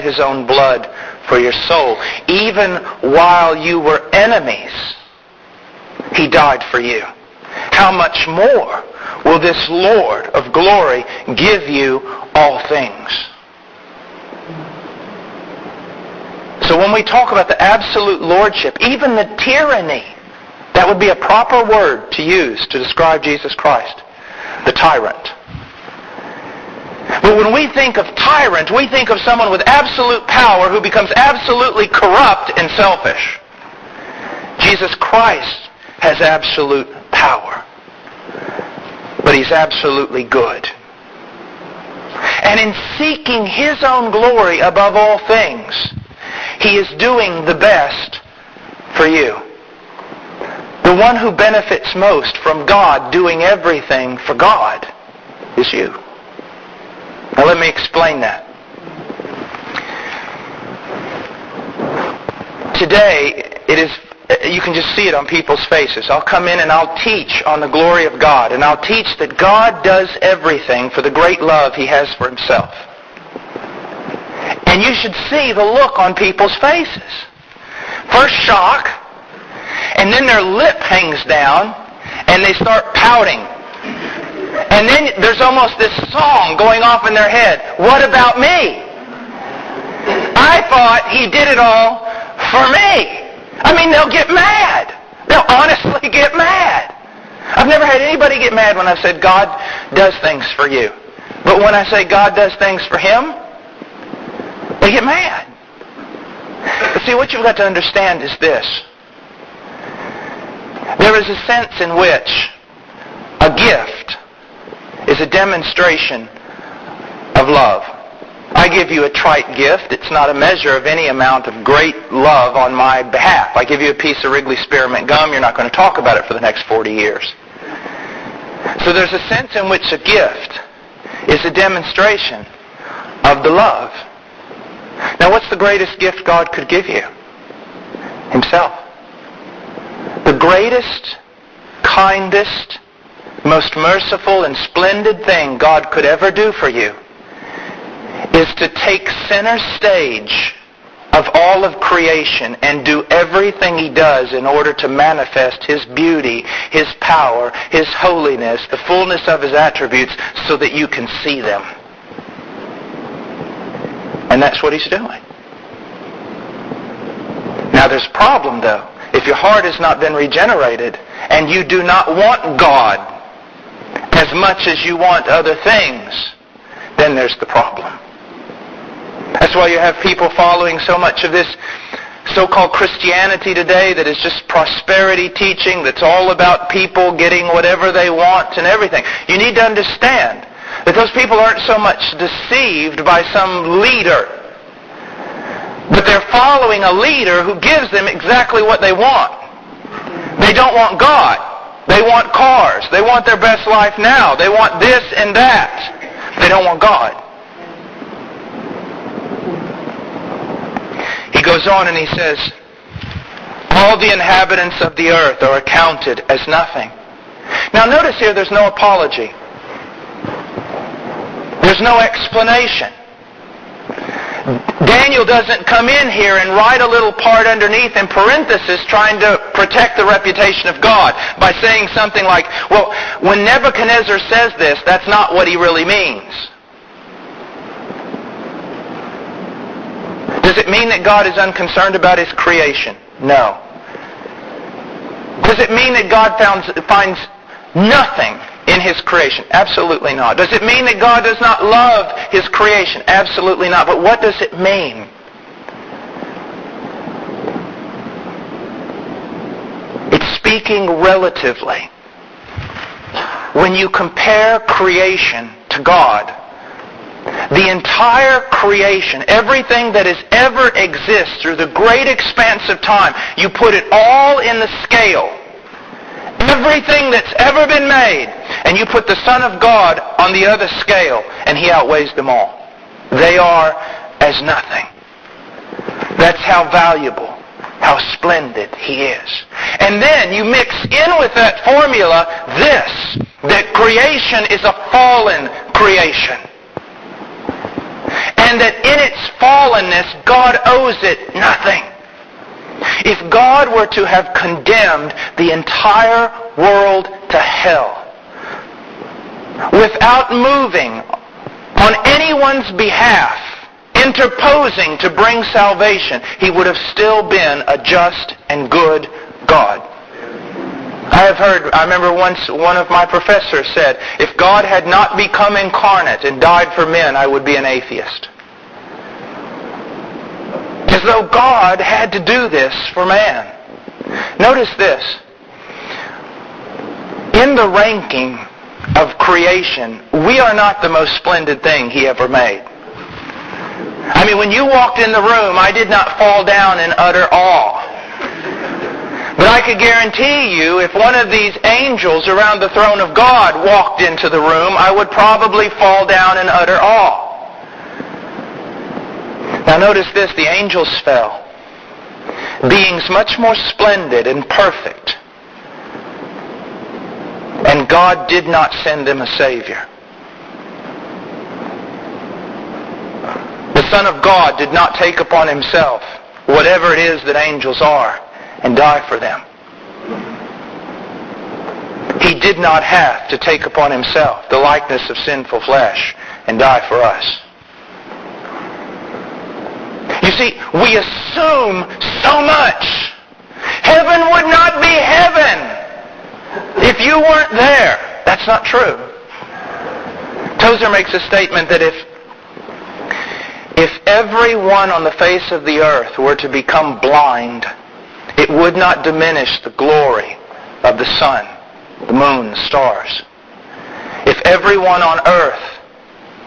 His own blood for your soul. Even while you were enemies, He died for you. How much more will this Lord of glory give you all things? So when we talk about the absolute lordship, even the tyranny, that would be a proper word to use to describe Jesus Christ, the tyrant. But when we think of tyrant, we think of someone with absolute power who becomes absolutely corrupt and selfish. Jesus Christ has absolute power, but He's absolutely good. And in seeking His own glory above all things, He is doing the best for you. The one who benefits most from God doing everything for God is you. Now let me explain that. Today, you can just see it on people's faces. I'll come in and I'll teach on the glory of God, and I'll teach that God does everything for the great love He has for Himself. And you should see the look on people's faces. First shock, and then their lip hangs down, and they start pouting. And then there's almost this song going off in their head. What about me? I thought He did it all for me. I mean, they'll get mad. They'll honestly get mad. I've never had anybody get mad when I've said God does things for you. But when I say God does things for him, they get mad. But see, what you've got to understand is this. There is a sense in which a gift is a demonstration of love. I give you a trite gift. It's not a measure of any amount of great love on my behalf. I give you a piece of Wrigley Spearmint gum. You're not going to talk about it for the next 40 years. So there's a sense in which a gift is a demonstration of the love. Now, what's the greatest gift God could give you? Himself. The greatest, kindest, most merciful and splendid thing God could ever do for you is to take center stage of all of creation and do everything He does in order to manifest His beauty, His power, His holiness, the fullness of His attributes so that you can see them. And that's what He's doing. Now there's a problem though. If your heart has not been regenerated and you do not want God as much as you want other things, then there's the problem. That's why you have people following so much of this so-called Christianity today that is just prosperity teaching, that's all about people getting whatever they want and everything. You need to understand that those people aren't so much deceived by some leader, but they're following a leader who gives them exactly what they want. They don't want God. They want cars. They want their best life now. They want this and that. They don't want God. He goes on and he says, all the inhabitants of the earth are accounted as nothing. Now notice here there's no apology. There's no explanation. Daniel doesn't come in here and write a little part underneath in parenthesis trying to protect the reputation of God by saying something like, well, when Nebuchadnezzar says this, that's not what he really means. Does it mean that God is unconcerned about His creation? No. Does it mean that God finds nothing in His creation? Absolutely not. Does it mean that God does not love His creation? Absolutely not. But what does it mean? It's speaking relatively. When you compare creation to God, the entire creation, everything that has ever exists through the great expanse of time, you put it all in the scale. Everything that's ever been made, and you put the Son of God on the other scale, and He outweighs them all. They are as nothing. That's how valuable, how splendid He is. And then you mix in with that formula this, that creation is a fallen creation. and that in its fallenness God owes it nothing. If God were to have condemned the entire world to hell without moving on anyone's behalf, interposing to bring salvation, He would have still been a just and good God. I remember once one of my professors said, if God had not become incarnate and died for men, I would be an atheist. As though God had to do this for man. Notice this. In the ranking of creation, we are not the most splendid thing He ever made. I mean, when you walked in the room, I did not fall down in utter awe. But I could guarantee you, if one of these angels around the throne of God walked into the room, I would probably fall down in utter awe. Now notice this, the angels fell. Beings much more splendid and perfect. And God did not send them a Savior. The Son of God did not take upon Himself whatever it is that angels are and die for them. He did not have to take upon Himself the likeness of sinful flesh and die for us. You see, we assume so much. Heaven would not be heaven if you weren't there. That's not true. Tozer makes a statement that if everyone on the face of the earth were to become blind, it would not diminish the glory of the sun, the moon, the stars. If everyone on earth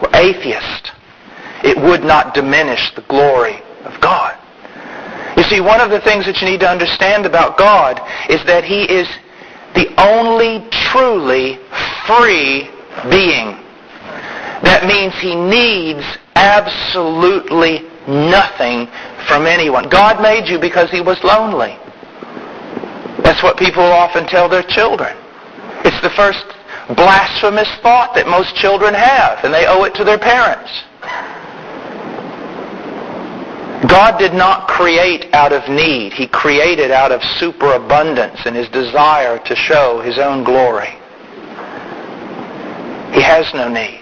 were atheist, it would not diminish the glory of God. You see, one of the things that you need to understand about God is that He is the only truly free being. That means He needs absolutely nothing from anyone. God made you because He was lonely. That's what people often tell their children. It's the first blasphemous thought that most children have, and they owe it to their parents. God did not create out of need. He created out of superabundance and His desire to show His own glory. He has no need.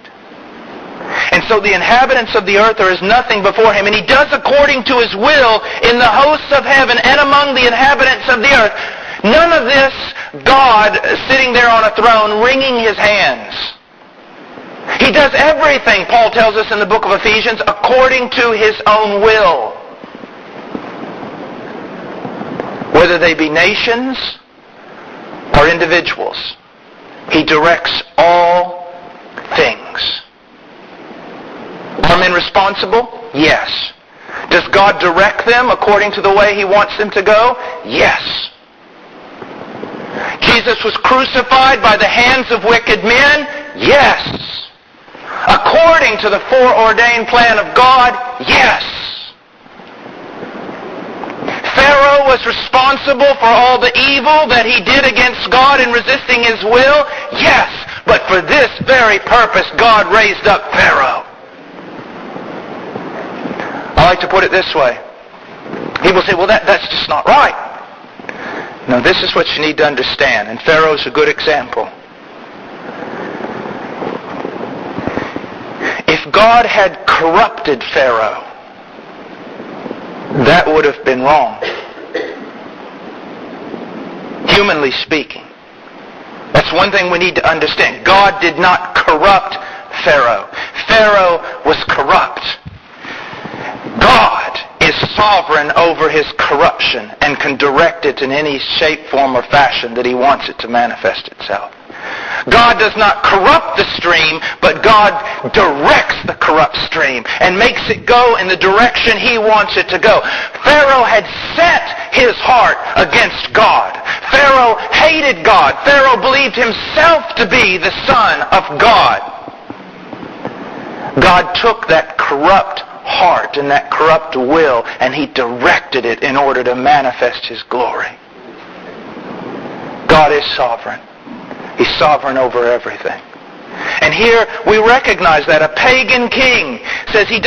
And so the inhabitants of the earth are as nothing before Him, and He does according to His will in the hosts of heaven and among the inhabitants of the earth. None of this God sitting there on a throne wringing His hands. He does everything, Paul tells us in the book of Ephesians, according to His own will. Whether they be nations or individuals, He directs all things. Are men responsible? Yes. Does God direct them according to the way He wants them to go? Yes. Jesus was crucified by the hands of wicked men? Yes. According to the foreordained plan of God? Yes. Pharaoh was responsible for all the evil that he did against God in resisting His will? Yes. But for this very purpose, God raised up Pharaoh. I like to put it this way. People say, well, that's just not right. No, this is what you need to understand, and Pharaoh's a good example. If God had corrupted Pharaoh, that would have been wrong. Humanly speaking. That's one thing we need to understand. God did not corrupt Pharaoh. Pharaoh was corrupt. God is sovereign over His corruption and can direct it in any shape, form, or fashion that He wants it to manifest itself. God does not corrupt the stream, but God directs the corrupt stream and makes it go in the direction He wants it to go. Pharaoh had set his heart against God. Pharaoh hated God. Pharaoh believed himself to be the Son of God. God took that corrupt heart and that corrupt will, and He directed it in order to manifest His glory. God is sovereign. He's sovereign over everything. And here we recognize that a pagan king says he